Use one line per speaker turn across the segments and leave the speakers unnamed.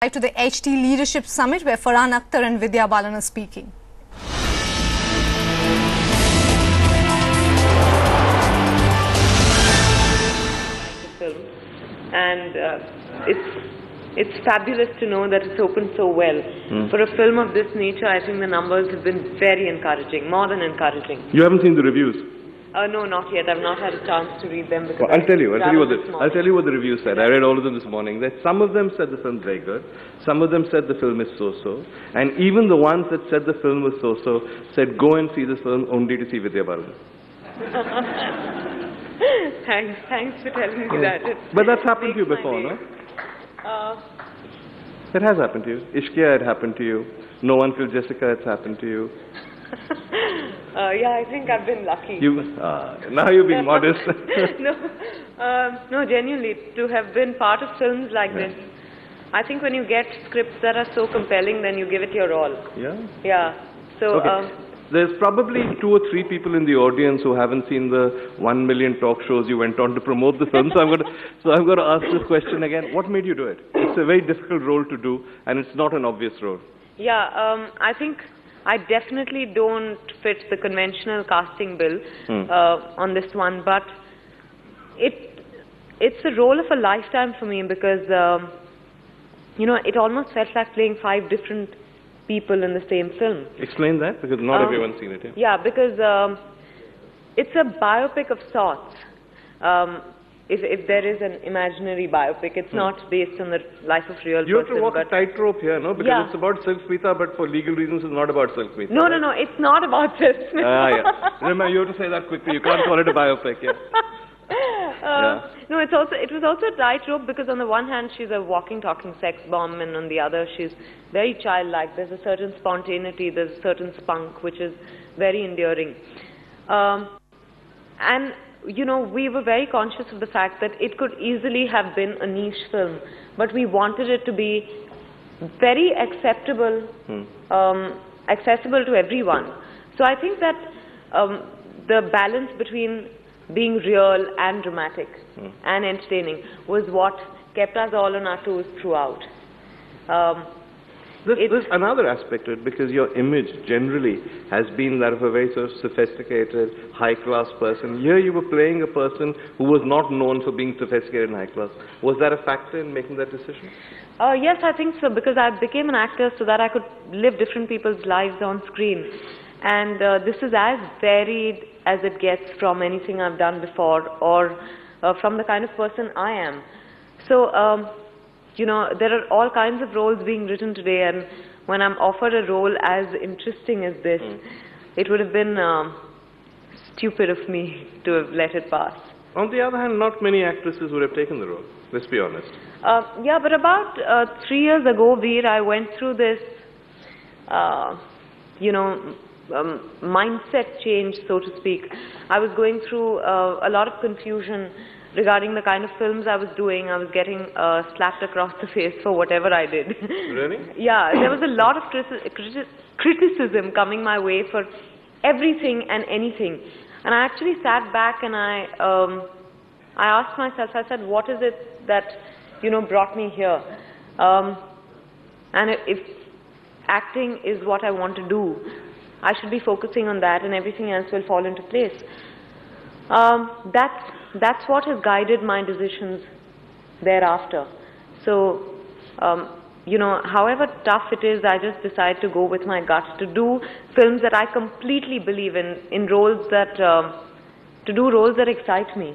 To the HT Leadership Summit, where Farhan Akhtar and Vidya Balan are speaking.
Film. And it's fabulous to know that it's opened so well. For a film of this nature, I think the numbers have been very encouraging, more than encouraging.
You haven't seen the reviews?
No, not yet. I've not had a chance to read them because
I'll tell you what the reviews said. I read all of them this morning. That some of them said the film's very good, some of them said the film is so-so, and even the ones that said the film was so-so said go and see this film only to see Vidya Balan.
Thanks for telling me that.
But that's happened to you before, no? It has happened to you. Ishqiya, it happened to you. No One Killed Jessica, it's happened to you.
Yeah, I think I've been lucky.
Now you're being modest.
No, genuinely, to have been part of films like this, I think when you get scripts that are so compelling, then you give it your all. Yeah? Yeah. So,
okay. There's probably 2 or 3 people in the audience who haven't seen the 1 million talk shows you went on to promote the film. So I'm going to ask this question again. What made you do it? It's a very difficult role to do, and it's not an obvious role.
Yeah, I think I definitely don't fit the conventional casting bill on this one, but it's a role of a lifetime for me because, you know, it almost felt like playing 5 different people in the same film.
Explain that, because not everyone's seen it.
Yeah, because it's a biopic of sorts. If there is an imaginary biopic, it's not based on the life of real person.
You have to walk a tightrope here, no? Because it's about Silk Smita, but for legal reasons it's not about Silk Smita.
No, no, it's not about Silk Smita.
Yeah. Remember, you have to say that quickly. You can't call it a biopic,
No, it was also a tightrope because on the one hand she's a walking, talking sex bomb, and on the other she's very childlike. There's a certain spontaneity, there's a certain spunk which is very endearing. And you know, we were very conscious of the fact that it could easily have been a niche film, but we wanted it to be very acceptable, accessible to everyone. So I think that the balance between being real and dramatic and entertaining was what kept us all on our toes throughout.
There's another aspect to it, because your image generally has been that of a very sort of sophisticated, high-class person. Here you were playing a person who was not known for being sophisticated and high-class. Was that a factor in making that decision?
Yes, I think so, because I became an actor so that I could live different people's lives on screen. And this is as varied as it gets from anything I've done before, or from the kind of person I am. So, you know, there are all kinds of roles being written today, and when I'm offered a role as interesting as this, it would have been stupid of me to have let it pass.
On the other hand, not many actresses would have taken the role, let's be honest.
Yeah, but about 3 years ago, Veer, I went through this, you know, mindset change, so to speak. I was going through a lot of confusion regarding the kind of films I was doing. I was getting slapped across the face for whatever I did.
Really?
Yeah, there was a lot of criticism coming my way for everything and anything. And I actually sat back and I asked myself, I said, what is it that, you know, brought me here? And if acting is what I want to do, I should be focusing on that, and everything else will fall into place. That's what has guided my decisions thereafter. So, you know, however tough it is, I just decide to go with my gut, to do films that I completely believe in roles that, to do roles that excite me,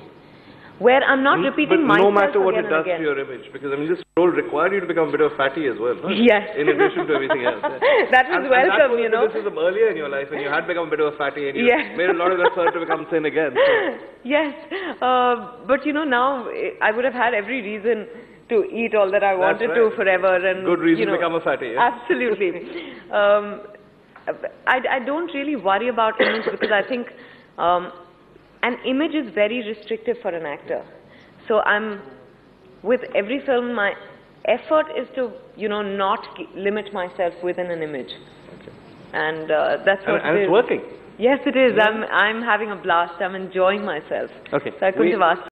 where I'm not repeating myself
no matter what
again
it does to your image, because I mean this role required you to become a bit of a fatty as well, no?
Yes.
In addition to everything else.
That was welcome, you know.
This was earlier in your life when you had become a bit of a fatty and you made a lot of effort to become thin again. So.
Yes, but you know, now I would have had every reason to eat all that I wanted to forever. And
good reason
you know,
to become a fatty, yeah?
Absolutely. I don't really worry about image because I think an image is very restrictive for an actor. So with every film, my effort is to, you know, not limit myself within an image. Okay. And that's what it is.
And it's working.
Yes, it is. I'm having a blast. I'm enjoying myself.
Okay.
So I couldn't have asked